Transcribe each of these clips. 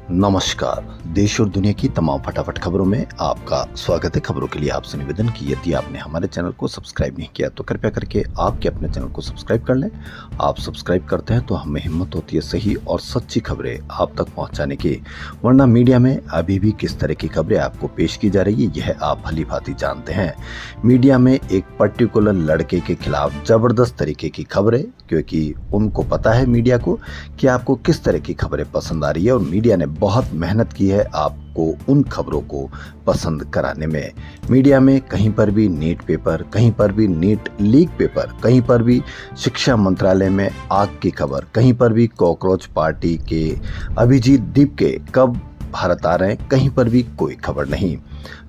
नमस्कार। देश और दुनिया की तमाम फटाफट खबरों में आपका स्वागत है। खबरों के लिए आपसे निवेदन कि यदि आपने हमारे चैनल को सब्सक्राइब नहीं किया तो कृपया करके आपके अपने चैनल को सब्सक्राइब कर लें। आप सब्सक्राइब करते हैं तो हमें हिम्मत होती है सही और सच्ची खबरें आप तक पहुंचाने की, वरना मीडिया में अभी भी किस तरह की खबरें आपको पेश की जा रही है यह आप भली भांति जानते हैं। मीडिया में एक पर्टिकुलर लड़के के खिलाफ जबरदस्त तरीके की खबरें, क्योंकि उनको पता है मीडिया को कि आपको किस तरह की खबरें पसंद आ रही है और मीडिया ने बहुत मेहनत की है आपको उन खबरों को पसंद कराने में। मीडिया में कहीं पर भी नीट पेपर, कहीं पर भी नीट लीक पेपर, कहीं पर भी शिक्षा मंत्रालय में आग की खबर, कहीं पर भी कॉकरोच पार्टी के अभिजीत दीप के कब भारत आ रहे हैं, कहीं पर भी कोई खबर नहीं।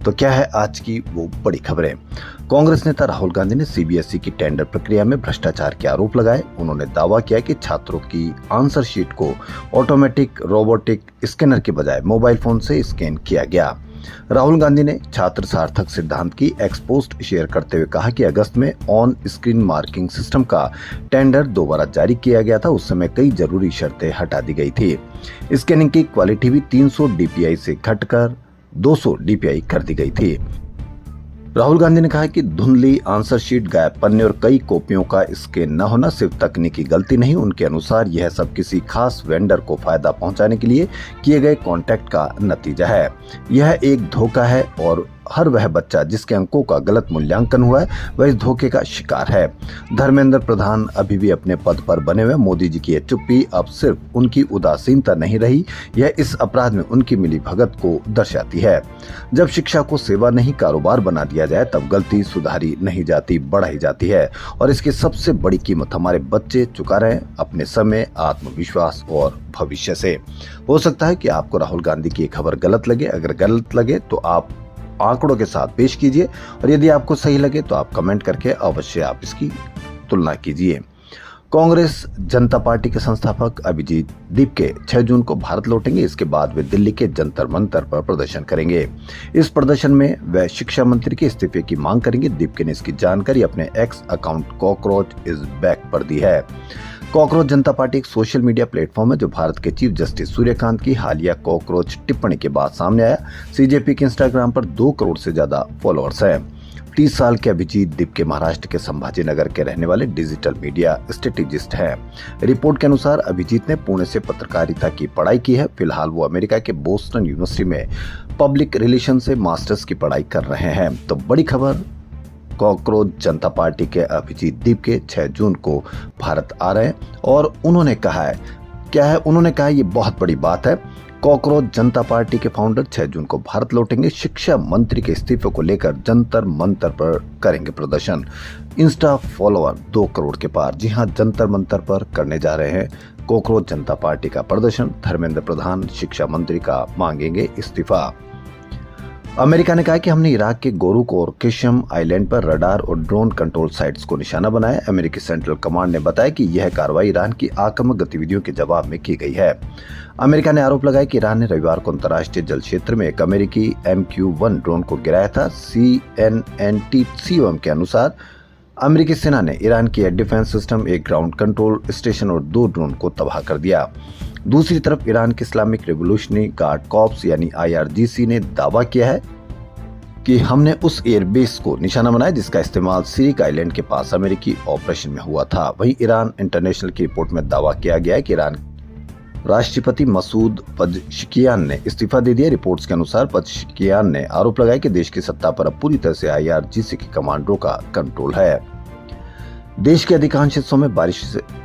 तो क्या है आज की वो बड़ी खबरें? कांग्रेस नेता राहुल गांधी ने सीबीएसई की टेंडर प्रक्रिया में भ्रष्टाचार के आरोप लगाए। उन्होंने दावा किया कि छात्रों की आंसर शीट को ऑटोमेटिक रोबोटिक स्कैनर के बजाय मोबाइल फोन से स्कैन किया गया। राहुल गांधी ने छात्र सार्थक सिद्धांत की एक्सपोस्ट शेयर करते हुए कहा कि अगस्त में ऑन स्क्रीन मार्किंग सिस्टम का टेंडर दोबारा जारी किया गया था। उस समय कई जरूरी शर्तें हटा दी गई थी। स्कैनिंग की क्वालिटी भी 300 डीपीआई से घटकर 200 डीपीआई कर दी गई थी। राहुल गांधी ने कहा कि धुंधली आंसर शीट, गायब पन्ने और कई कॉपियों का स्कैन न होना सिर्फ तकनीकी गलती नहीं, उनके अनुसार यह सब किसी खास वेंडर को फायदा पहुंचाने के लिए किए गए कॉन्ट्रैक्ट का नतीजा है। यह एक धोखा है और हर वह बच्चा जिसके अंकों का गलत मूल्यांकन हुआ है वह इस धोखे का शिकार है। धर्मेंद्र प्रधान अभी भी अपने पद पर बने हुए। मोदी जी की यह चुप्पी अब सिर्फ उनकी उदासीनता नहीं रही, यह इस अपराध में उनकी मिली भगत को दर्शाती है। जब शिक्षा को सेवा नहीं कारोबार बना दिया जाए तब गलती सुधारी नहीं जाती, बढ़ाई जाती है। और इसकी सबसे बड़ी कीमत हमारे बच्चे चुका रहे हैं, अपने समय, आत्मविश्वास और भविष्य से। हो सकता है कि आपको राहुल गांधी की खबर गलत लगे। अगर गलत लगे तो आप आंकड़ों के साथ पेश कीजिए और यदि आपको सही लगे तो आप कमेंट करके अवश्य आप इसकी तुलना कीजिए। कांग्रेस जनता पार्टी के संस्थापक अभिजीत दीप के 6 जून को भारत लौटेंगे। इसके बाद वे दिल्ली के जंतर मंतर पर प्रदर्शन करेंगे। इस प्रदर्शन में वे शिक्षा मंत्री के इस्तीफे की मांग करेंगे। दीप ने इसकी जानकारी अपने x account cockroach is back पर दी है। कॉकरोच जनता पार्टी एक सोशल मीडिया प्लेटफॉर्म है जो भारत के चीफ जस्टिस सूर्यकांत की हालिया कॉकरोच टिप्पणी के बाद सामने आया। सीजेपी के इंस्टाग्राम पर 2 करोड़ से ज्यादा फॉलोअर्स हैं। 30 साल के अभिजीत दीप के महाराष्ट्र के संभाजी नगर के रहने वाले डिजिटल मीडिया स्ट्रेटेजिस्ट हैं। रिपोर्ट के अनुसार अभिजीत ने पुणे से पत्रकारिता की पढ़ाई की है। फिलहाल वो अमेरिका के बोस्टन यूनिवर्सिटी में पब्लिक रिलेशन से मास्टर्स की पढ़ाई कर रहे हैं। तो बड़ी खबर, कॉकरोच जनता पार्टी के अभिजीत दीप के 6 जून को भारत आ रहे हैं और उन्होंने कहा है, क्या है, उन्होंने कहा ये बहुत बड़ी बात है। कॉकरोच जनता पार्टी के फाउंडर 6 जून को भारत लौटेंगे। शिक्षा मंत्री के इस्तीफे को लेकर जंतर मंतर पर करेंगे प्रदर्शन। इंस्टा फॉलोअर 2 करोड़ के पार। जी हां, जंतर मंतर पर करने जा रहे हैं कॉकरोच जनता पार्टी का प्रदर्शन। धर्मेंद्र प्रधान शिक्षा मंत्री का मांगेंगे इस्तीफा। अमेरिका ने कहा कि हमने इराक के गोरुक और किशम आइलैंड पर रडार और ड्रोन कंट्रोल साइट्स को निशाना बनाया। अमेरिकी सेंट्रल कमांड ने बताया कि यह कार्रवाई ईरान की आक्रामक गतिविधियों के जवाब में की गई है। अमेरिका ने आरोप लगाया कि ईरान ने रविवार को अंतर्राष्ट्रीय जल क्षेत्र में एक अमेरिकी MQ-1 ड्रोन को गिराया था। CNNTCOM के अनुसार अमेरिकी सेना ने ईरान की एयर डिफेंस सिस्टम, एक ग्राउंड कंट्रोल स्टेशन और 2 ड्रोन को तबाह कर दिया। दूसरी तरफ ईरान के इस्लामिक रिवोल्यूशनरी गार्ड कॉर्प्स यानी IRGC ने दावा किया है कि हमने उस एयरबेस को निशाना बनाया जिसका इस्तेमाल सिरिक आइलैंड के पास अमेरिकी ऑपरेशन में हुआ था। वहीं ईरान इंटरनेशनल की रिपोर्ट में दावा किया गया है कि ईरान राष्ट्रपति मसूद पज़ेश्कियान ने इस्तीफा दे दिया। रिपोर्ट्स के अनुसार पज़ेश्कियान ने आरोप लगाया कि देश की सत्ता पर अब पूरी तरह से IRGC के कमांडरों का कंट्रोल है। देश के अधिकांश हिस्सों में बारिश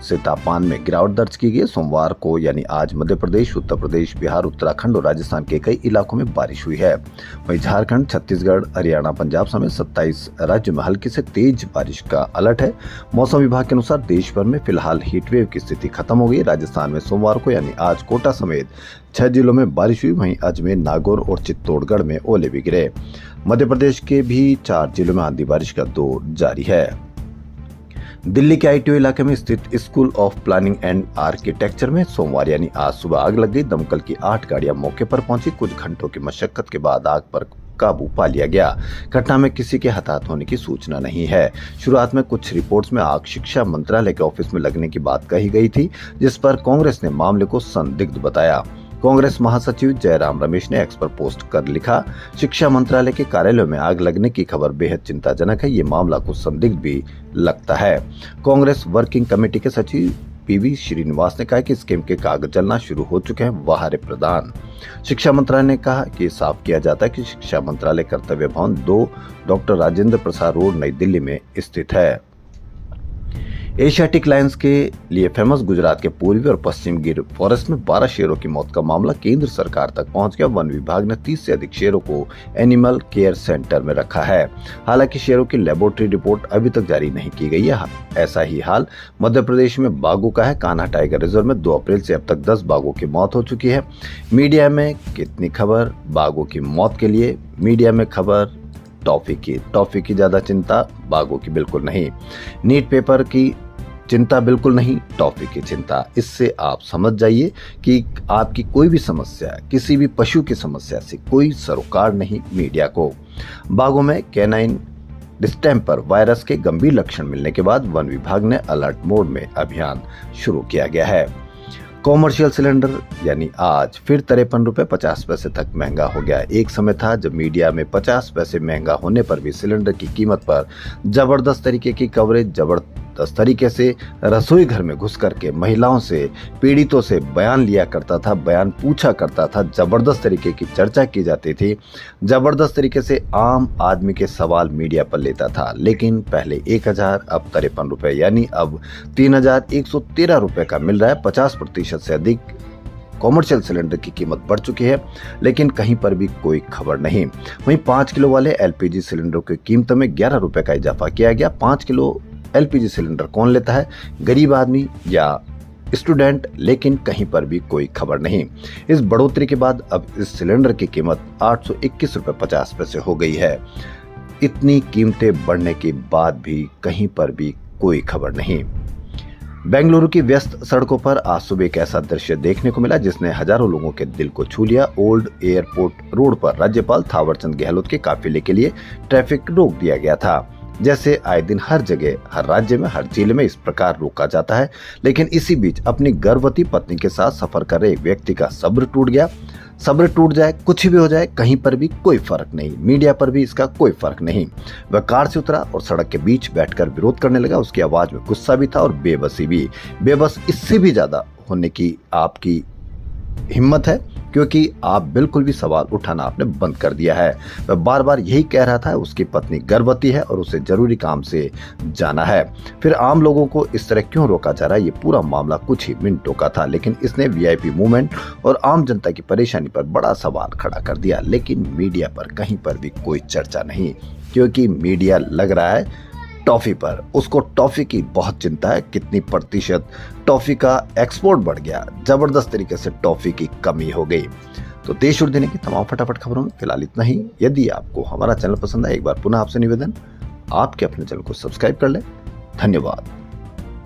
से तापमान में गिरावट दर्ज की गई। सोमवार को यानी आज मध्य प्रदेश, उत्तर प्रदेश, बिहार, उत्तराखंड और राजस्थान के कई इलाकों में बारिश हुई है। वहीं झारखंड, छत्तीसगढ़, हरियाणा, पंजाब समेत 27 राज्यों में हल्की से तेज बारिश का अलर्ट है। मौसम विभाग के अनुसार देश भर में फिलहाल हीटवेव की स्थिति खत्म हो गई। राजस्थान में सोमवार को यानी आज कोटा समेत 6 जिलों में बारिश हुई। वहीं अजमेर, नागौर और चित्तौड़गढ़ में ओले भी गिरे। मध्य प्रदेश के भी 4 जिलों में आंधी बारिश का दौर जारी है। दिल्ली के ITO इलाके में स्थित school of planning and architecture में सोमवार यानी आज सुबह आग लग गई। दमकल की 8 गाड़ियां मौके पर पहुंची। कुछ घंटों की मशक्कत के बाद आग पर काबू पा लिया गया। घटना में किसी के हताहत होने की सूचना नहीं है। शुरुआत में कुछ रिपोर्ट्स में आग शिक्षा मंत्रालय के ऑफिस में लगने की बात कही गई थी, जिस पर कांग्रेस ने मामले को संदिग्ध बताया। कांग्रेस महासचिव जयराम रमेश ने एक्स पर पोस्ट कर लिखा, शिक्षा मंत्रालय के कार्यालयों में आग लगने की खबर बेहद चिंताजनक है। ये मामला कुछ संदिग्ध भी लगता है। कांग्रेस वर्किंग कमेटी के सचिव पीवी श्रीनिवास ने कहा कि स्कीम के कागज चलना शुरू हो चुके हैं। वहारे प्रधान शिक्षा मंत्रालय ने कहा कि साफ किया जाता है कि शिक्षा मंत्रालय कर्तव्य भवन 2 डॉक्टर राजेंद्र प्रसाद रोड नई दिल्ली में स्थित है। एशियाटिक लायंस के लिए फेमस गुजरात के पूर्वी और पश्चिम गिर फॉरेस्ट में 12 शेरों की मौत का मामला केंद्र सरकार तक पहुंच गया। वन विभाग ने 30 से अधिक शेरों को एनिमल केयर सेंटर में रखा है। हालांकि शेरों की लेबोरेटरी रिपोर्ट अभी तक जारी नहीं की गई है। ऐसा ही हाल मध्य प्रदेश में बाघों का है। कान्हा टाइगर रिजर्व में 2 अप्रैल से अब तक 10 बाघों की मौत हो चुकी है। मीडिया में कितनी खबर बाघों की मौत के लिए? मीडिया में खबर टॉफी की ज्यादा चिंता, बाघों की बिल्कुल नहीं। नीट पेपर की चिंता बिल्कुल नहीं, टॉफी की चिंता। इससे आप समझ जाइए कि आपकी कोई भी समस्या, किसी भी पशु की समस्या से कोई सरोकार नहीं मीडिया को। बाघों में कैनाइन डिस्टेम्पर वायरस के गंभीर लक्षण मिलने के बाद वन विभाग ने अलर्ट मोड में अभियान शुरू किया गया है। कॉमर्शियल सिलेंडर यानी आज फिर 53 रुपए 50 पैसे तक महंगा हो गया। एक समय था जब मीडिया में 50 पैसे महंगा होने पर भी सिलेंडर की कीमत पर जबरदस्त तरीके की कवरेज, जबरदस्त तरीके से रसोई घर में घुस करके महिलाओं से, पीड़ितों से बयान लिया करता था, बयान पूछा करता था, जबरदस्त तरीके की चर्चा की जाती थी, जबरदस्त तरीके से आम आदमी के सवाल मीडिया पर लेता था। लेकिन पहले 1000, अब 53 रुपए यानी अब 3113 रुपए का मिल रहा है। 50% से अधिक कॉमर्शियल सिलेंडर की कीमत बढ़ चुकी है, लेकिन कहीं पर भी कोई खबर नहीं। वहीं 5 किलो वाले एलपीजी सिलेंडरों की कीमतों में 11 रुपए का इजाफा किया गया। 5 किलो एलपीजी सिलेंडर कौन लेता है? गरीब आदमी या स्टूडेंट, लेकिन कहीं पर भी कोई खबर नहीं। इस बढ़ोतरी के बाद अब इस सिलेंडर की कीमत 821 रुपए 50 पैसे हो गई है। इतनी कीमतें बढ़ने के बाद भी कहीं पर भी कोई खबर नहीं। बेंगलुरु की व्यस्त सड़कों पर आज सुबह एक ऐसा दृश्य देखने को मिला जिसने हजारों लोगों के दिल को छू लिया। ओल्ड एयरपोर्ट रोड पर राज्यपाल थावरचंद गहलोत के काफिले के लिए ट्रैफिक रोक दिया गया था। जैसे आए दिन हर जगह, हर राज्य में, हर जिले में इस प्रकार रोका जाता है। लेकिन इसी बीच अपनी गर्भवती पत्नी के साथ सफर कर रहे एक व्यक्ति का सब्र टूट गया। सब्र टूट जाए, कुछ भी हो जाए, कहीं पर भी कोई फर्क नहीं, मीडिया पर भी इसका कोई फर्क नहीं। वह कार से उतरा और सड़क के बीच बैठकर विरोध करने लगा। उसकी आवाज में गुस्सा भी था और बेबसी भी। बेबस इससे भी ज्यादा होने की आपकी हिम्मत है, क्योंकि आप बिल्कुल भी सवाल उठाना आपने बंद कर दिया है। वह बार बार यही कह रहा था उसकी पत्नी गर्भवती है और उसे जरूरी काम से जाना है। फिर आम लोगों को इस तरह क्यों रोका जा रहा है? ये पूरा मामला कुछ ही मिनटों का था, लेकिन इसने वीआईपी मूवमेंट और आम जनता की परेशानी पर बड़ा सवाल खड़ा कर दिया। लेकिन मीडिया पर कहीं पर भी कोई चर्चा नहीं, क्योंकि मीडिया लग रहा है टॉफी पर। उसको टॉफी की बहुत चिंता है। कितनी प्रतिशत टॉफी का एक्सपोर्ट बढ़ गया, जबरदस्त तरीके से टॉफी की कमी हो गई। तो देश और दुनिया की तमाम फटाफट खबरों में फिलहाल इतना ही। यदि आपको हमारा चैनल पसंद है, एक बार पुनः आपसे निवेदन, आपके अपने चैनल को सब्सक्राइब कर लें। धन्यवाद।